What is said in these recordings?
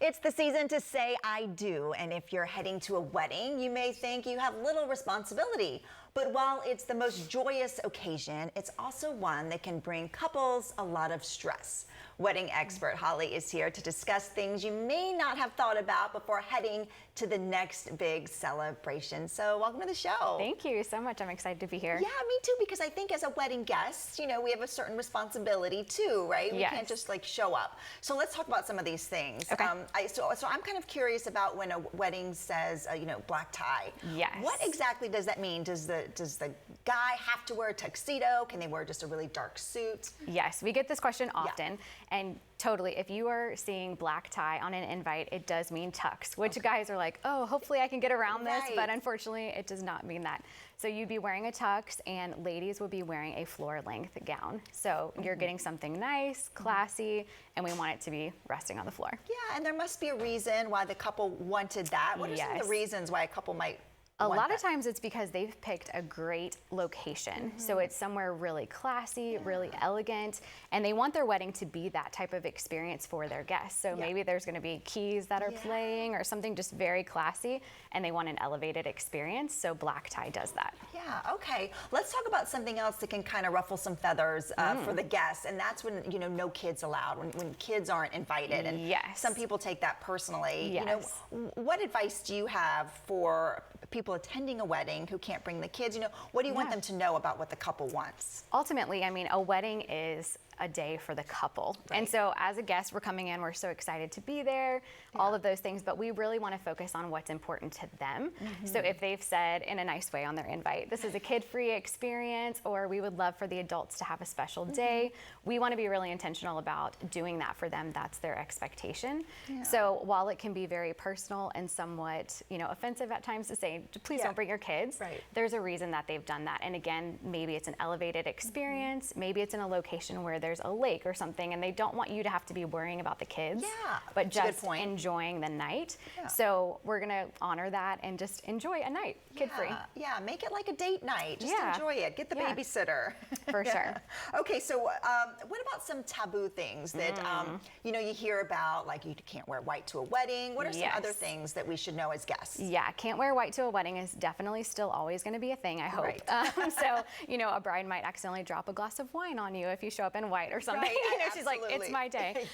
It's the season to say I do, and if you're heading to a wedding, you may think you have little responsibility. But while it's the most joyous occasion, it's also one that can bring couples a lot of stress. Wedding expert Holly is here to discuss things you may not have thought about before heading to the next big celebration. So welcome to the show. Thank you so much. I'm excited to be here. Yeah, me too, because I think as a wedding guest, you know, we have a certain responsibility too, right? We Yes. can't just like show up. So let's talk about some of these things. Okay. So I'm kind of curious about when a wedding says, you know, black tie. Yes. What exactly does that mean? Does the guy have to wear a tuxedo? Can they wear just a really dark suit? Yes, we get this question often. And totally, if you are seeing black tie on an invite, it does mean tux, which guys are like, oh, hopefully I can get around this, but unfortunately it does not mean that. So you'd be wearing a tux and ladies would be wearing a floor length gown. So you're getting something nice, classy, and we want it to be resting on the floor. Yeah, and there must be a reason why the couple wanted that. What are some of the reasons why a couple might A lot of times it's because they've picked a great location. So it's somewhere really classy, really elegant, and they want their wedding to be that type of experience for their guests. So maybe there's going to be keys that are playing or something just very classy, and they want an elevated experience. So black tie does that. Yeah, okay. Let's talk about something else that can kind of ruffle some feathers for the guests, and that's when, you know, no kids allowed, when kids aren't invited. And some people take that personally. You know, what advice do you have for people attending a wedding who can't bring the kids? You know, what do you want them to know about what the couple wants? Ultimately, I mean, a wedding is a day for the couple. And so as a guest, we're coming in, we're so excited to be there, all of those things, but we really want to focus on what's important to them. So if they've said in a nice way on their invite, this is a kid-free experience, or we would love for the adults to have a special day, we want to be really intentional about doing that for them. That's their expectation. So while it can be very personal and somewhat, you know, offensive at times to say, please don't bring your kids, there's a reason that they've done that. And again, maybe it's an elevated experience, maybe it's in a location where there's a lake or something, and they don't want you to have to be worrying about the kids, but just enjoying the night. So we're gonna honor that and just enjoy a night, kid-free. Yeah, make it like a date night. Just enjoy it. Get the babysitter. For sure. Okay, so what about some taboo things that you know, you hear about, like you can't wear white to a wedding? What are some other things that we should know as guests? Yeah, can't wear white to a wedding is definitely still always going to be a thing, I hope. So, you know, a bride might accidentally drop a glass of wine on you if you show up in white or something. You know, she's like, it's my day.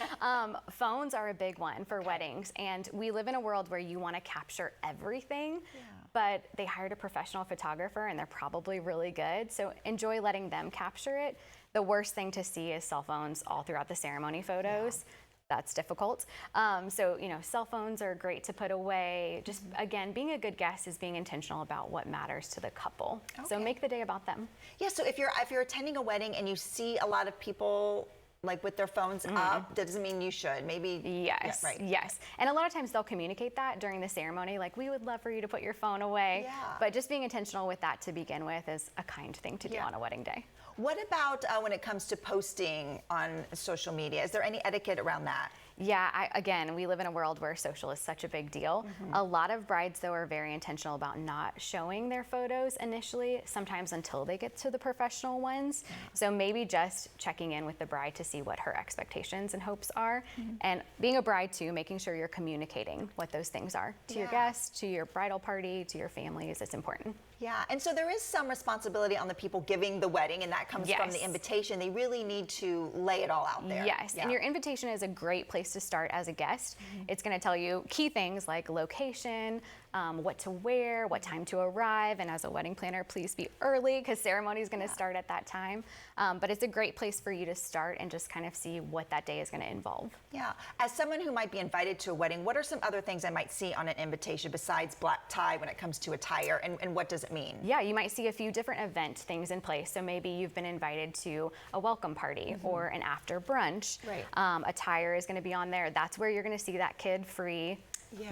Phones are a big one for weddings, and we live in a world where you want to capture everything, but they hired a professional photographer and they're probably really good. So enjoy letting them capture it. The worst thing to see is cell phones all throughout the ceremony photos. That's difficult. So, you know, cell phones are great to put away. Just, again, being a good guest is being intentional about what matters to the couple. So make the day about them. Yeah, so if you're attending a wedding and you see a lot of people like with their phones up, that doesn't mean you should. Maybe. Yes. Yes. And a lot of times they'll communicate that during the ceremony, like, we would love for you to put your phone away. But just being intentional with that to begin with is a kind thing to do on a wedding day. What about when it comes to posting on social media? Is there any etiquette around that? Yeah, again, we live in a world where social is such a big deal. A lot of brides, though, are very intentional about not showing their photos initially, sometimes until they get to the professional ones. So maybe just checking in with the bride to see what her expectations and hopes are. And being a bride, too, making sure you're communicating what those things are to your guests, to your bridal party, to your families. It's important. Yeah, and so there is some responsibility on the people giving the wedding, and that comes from the invitation. They really need to lay it all out there. And your invitation is a great place to start as a guest. It's going to tell you key things like location, what to wear, what time to arrive, and as a wedding planner, please be early because ceremony is going to start at that time. But it's a great place for you to start and just kind of see what that day is going to involve. Yeah. As someone who might be invited to a wedding, what are some other things I might see on an invitation besides black tie when it comes to attire, and what does it mean? Yeah, you might see a few different event things in place. So maybe you've been invited to a welcome party or an after brunch. Attire is going to be on there. That's where you're going to see that kid-free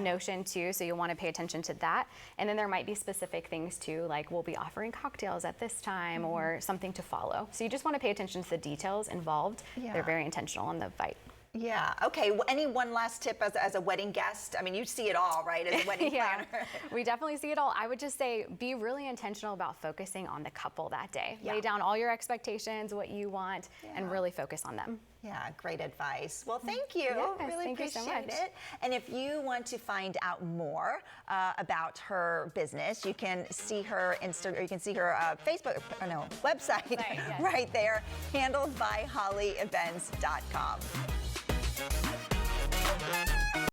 notion too, so you'll want to pay attention to that. And then there might be specific things too, like we'll be offering cocktails at this time or something to follow. So you just want to pay attention to the details involved. They're very intentional on the invite. Yeah. Okay. Well, any one last tip as a wedding guest? I mean, you see it all, right, as a wedding planner. We definitely see it all. I would just say be really intentional about focusing on the couple that day. Lay down all your expectations, what you want, and really focus on them. Yeah, great advice. Well, thank you. Yes, Really thank you so appreciate much. it. And if you want to find out more about her business, you can see her you can see her Facebook, website yes. right there, handledbyhollyevents.com.